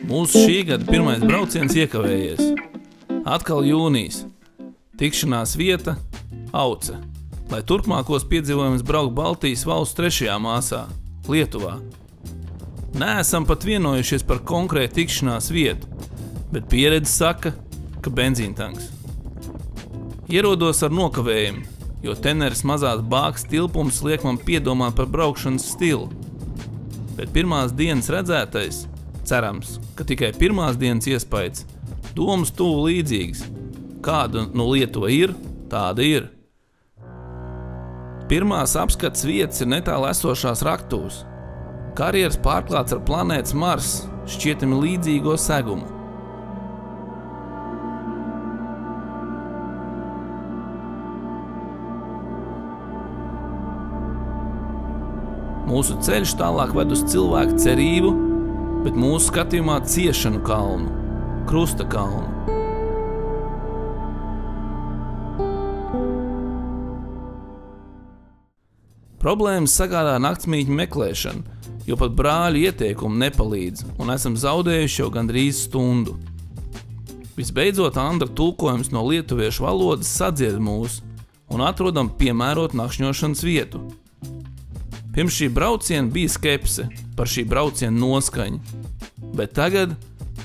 Mūsu šī gada pirmais brauciens iekavējies. Atkal jūnijas. Tikšanās vieta – Auce. Lai turpmākos piedzīvojumus braukt Baltijas valsts trešajā māsā – Lietuvā. Neesam pat vienojušies par konkrētu tikšanās vietu, bet pieredze saka, ka benzīntanks. Ierodos ar nokavējumu, jo Teneres mazās bākas tilpums liek man piedomāt par braukšanas stilu. Bet pirmās dienas redzētais, cerams, ka tikai pirmās dienas iespējas, domas tuvu līdzīgas. Kāda no Lietuva ir, tāda ir. Pirmās apskats vietas ir netālu esošās Raktuvas. Karjeras pārklāts ar planētas Mars, šķietami līdzīgo segumu. Mūsu ceļš tālāk ved uz cilvēku cerību, bet mūsu skatījumā ciešanu kalnu, Krusta kalnu. Problēmas sagādā naktsmītņu meklēšana, jo pat brāļu ieteikumi nepalīdz un esam zaudējuši jau gandrīz stundu. Visbeidzot, Andra tulkojums no lietuviešu valodas sadzied mūs un atrodam piemērot nakšņošanas vietu. Pirms šī brauciena bija skepse par šī brauciena noskaņu, bet tagad,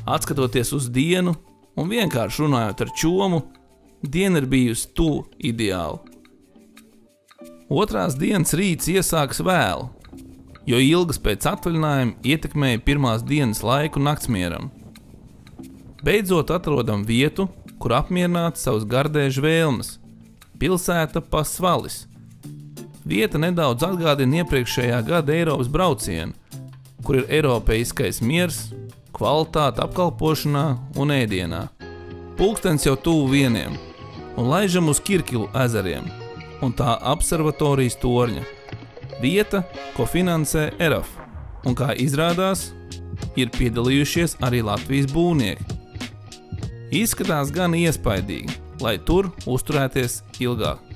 atskatoties uz dienu un vienkārši runājot ar čomu, diena ir bijusi tuvu ideāli. Otrās dienas rīts iesākas vēlu, jo ilgas pēc atvaļinājuma ietekmēja pirmās dienas laiku naktsmieram. Beidzot atrodam vietu, kur apmierināt savus gardēžu vēlmes – pilsēta Pasvalis. Vieta nedaudz atgādina iepriekšējā gada Eiropas braucienu, kur ir eiropeiskais miers, kvalitāte apkalpošanā un ēdienā. Pulkstens jau tuvu 1 un laižam uz Kirkilu ezeriem un tā observatorijas torņa. Vieta, ko finansē ERAF, un kā izrādās, ir piedalījušies arī Latvijas būvnieki. Izskatās gan iespaidīgi, lai tur uzturēties ilgāk.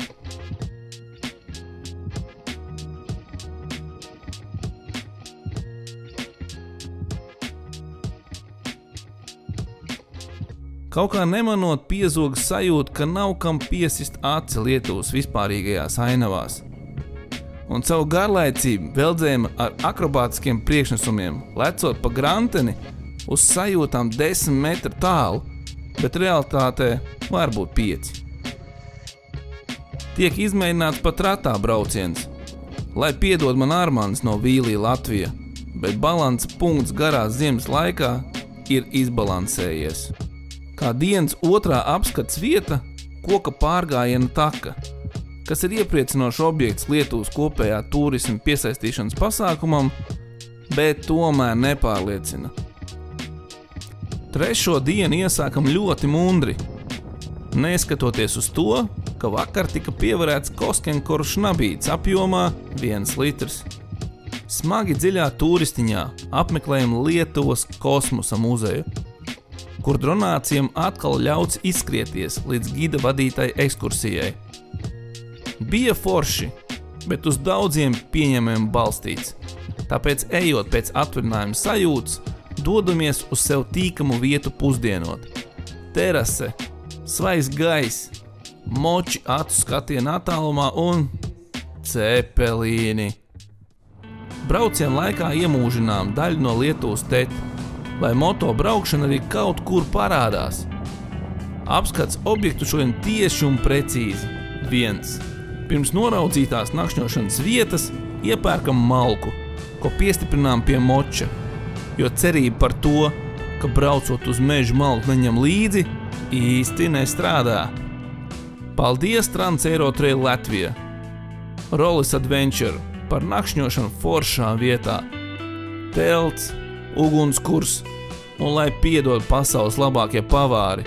Kaut kā nemanot piezogas sajūta, ka nav kam piesist aci Lietuvas vispārīgajās ainavās. Un savu garlaicību veldzējam ar akrobātiskiem priekšnesumiem, lecot pa granteni uz sajūtām 10 metru tālu, bet realitātē varbūt 5. Tiek izmēģināts pat ratā brauciens, lai piedod man Armands no Vīlī Latvija, bet balans punkts garās ziemas laikā ir izbalansējies. Kā dienas otrā apskats vieta – koka pārgājiena taka, kas ir iepriecinošs objekts Lietuvas kopējā turisma piesaistīšanas pasākumam, bet tomēr nepārliecina. Trešo dienu iesākam ļoti mundri, neskatoties uz to, ka vakar tika pievarēts Koskenkoru šnabīts apjomā 1 litrs. Smagi dziļā turistiņā apmeklējam Lietuvas kosmosa muzeju, kur dronācijam atkal ļauts izskrieties līdz gida vadītai ekskursijai. Bija forši, bet uz daudziem pieņemiem balstīts, tāpēc ejot pēc atvaļinājuma sajūtas, dodamies uz sev tīkamu vietu pusdienot. Terase, svaigs gaiss, moči acu skatiena attālumā un cepelīni. Brauciena laikā iemūžinām daļu no Lietuvas tetu, lai moto braukšana arī kaut kur parādās. Apskats objektu šodien tieši un precīzi. 1. Pirms noraudzītās nakšņošanas vietas iepērkam malku, ko piestiprinām pie moča, jo cerība par to, ka braucot uz mežu malku neņem līdzi, īsti nestrādā. Paldies Trans-Eiro-Trail Latvija, Rollis Adventure par nakšņošanu foršā vietā, telts, ugunskurs un lai piedod pasaules labākie pavāri,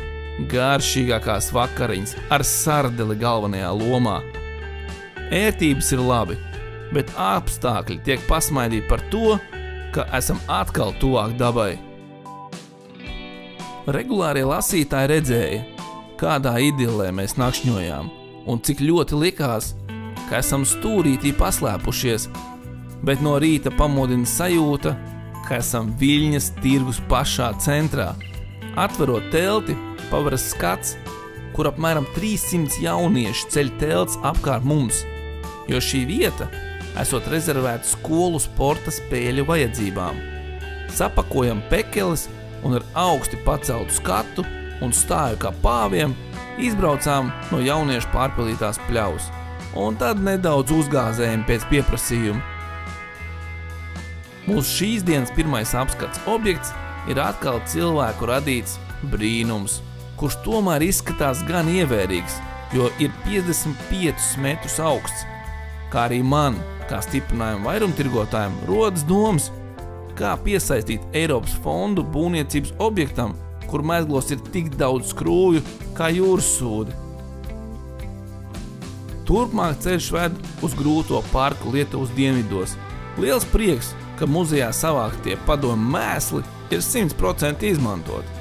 garšīgākās vakariņas ar sardeli galvenajā lomā. Ērtības ir labi, bet apstākļi tiek pasmaidīti par to, ka esam atkal tuvāk dabai. Regulārie lasītāji redzēja, kādā idillē mēs nakšņojām un cik ļoti likās, ka esam stūrītī paslēpušies, bet no rīta pamodina sajūta, ka esam Viļņas tirgus pašā centrā. Atverot telti, paveras skats, kur apmēram 300 jaunieši ceļ telts apkārt mums, jo šī vieta esot rezervēta skolu sporta spēļu vajadzībām. Sapakojam pekeles un ar augsti paceltu skatu un stāju kā pāviem izbraucām no jauniešu pārpildītās pļavas, un tad nedaudz uzgāzējam pēc pieprasījuma. Mūsu šīs dienas pirmais apskats objekts ir atkal cilvēku radīts brīnums, kurš tomēr izskatās gan ievērīgs, jo ir 55 metrus augsts, kā arī man, kā stiprinājumu vairumtirgotājiem, rodas domas, kā piesaistīt Eiropas fondu būvniecības objektam, kur mezglos ir tik daudz skrūvju kā jūras sūdi. Turpmāk ceļš ved uz grūto parku Lietuvas dienvidos. Liels prieks, ka muzejā savāktie padomu mēsli ir 100% izmantoti.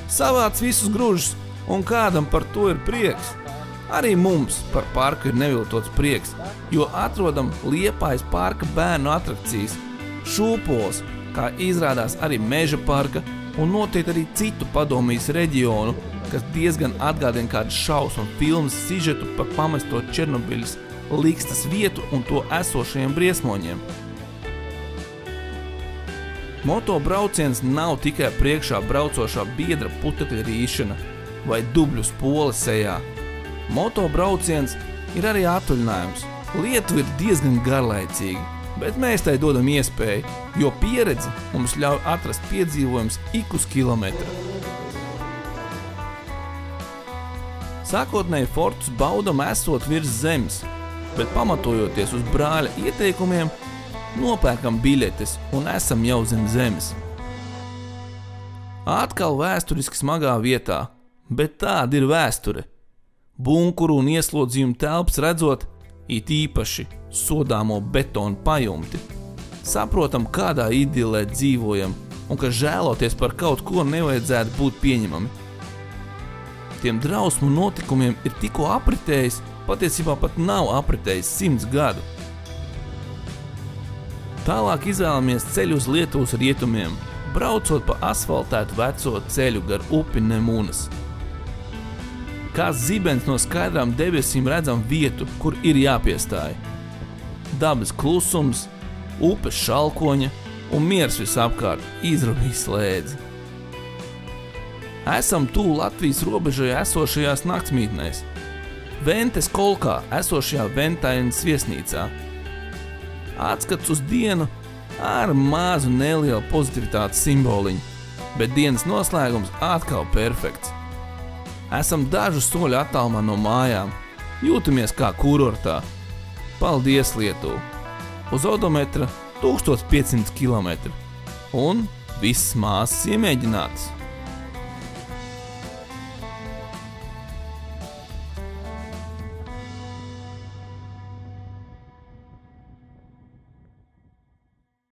Savāc visus gružus, un kādam par to ir prieks. Arī mums par parku ir neviltots prieks, jo atrodam Liepājas parka bērnu atrakcijas, šūpols, kā izrādās arī Meža parka, un noteikti arī citu padomijas reģionu, kas diezgan atgādina kādu šausmu filmas sižetu par pamesto Černobiļas likstas vietu un to esošajiem briesmoņiem. Motobrauciens nav tikai priekšā braucošā biedra putekļa rīšana vai dubļu spole sejā. Motobrauciens ir arī atvaļinājums. Lietuva ir diezgan garlaicīga, bet mēs tai dodam iespēju, jo pieredze mums ļauj atrast piedzīvojums ik uz kilometru. Sākotnēji fortus baudam esot virs zemes, bet pamatojoties uz brāļa ieteikumiem, nopērkam biļetes un esam jau zem zemes. Atkal vēsturiski smagā vietā, bet tāda ir vēsture. Bunkuru un ieslodzījumu telpas redzot, it īpaši sodāmo betonu pajumti. Saprotam, kādā idilē dzīvojam un ka žēloties par kaut ko nevajadzētu būt pieņemami. Tiem drausmu notikumiem ir tikko apritējis, patiesībā pat nav apritējis 100 gadu. Tālāk izvēlamies ceļu uz Lietuvas rietumiem, braucot pa asfaltētu veco ceļu gar upi Nemunas. Kā zibens no skaidrām debesīm redzam vietu, kur ir jāpiestāj. Dabas klusums, upes šalkoņa un miers visapkārt izrabīs slēdzi. Esam tuvu Latvijas robežai esošajās naktsmītnēs. Ventes kolkā esošajā Ventainas viesnīcā. Atskats uz dienu ar mazu nelielu pozitivitātes simboliņu, bet dienas noslēgums atkal perfekts. Esam dažu soļu attālumā no mājām, jūtamies kā kurortā. Paldies, Lietuva! Uz odometra 1500 km un visas māsas iemēģinātas.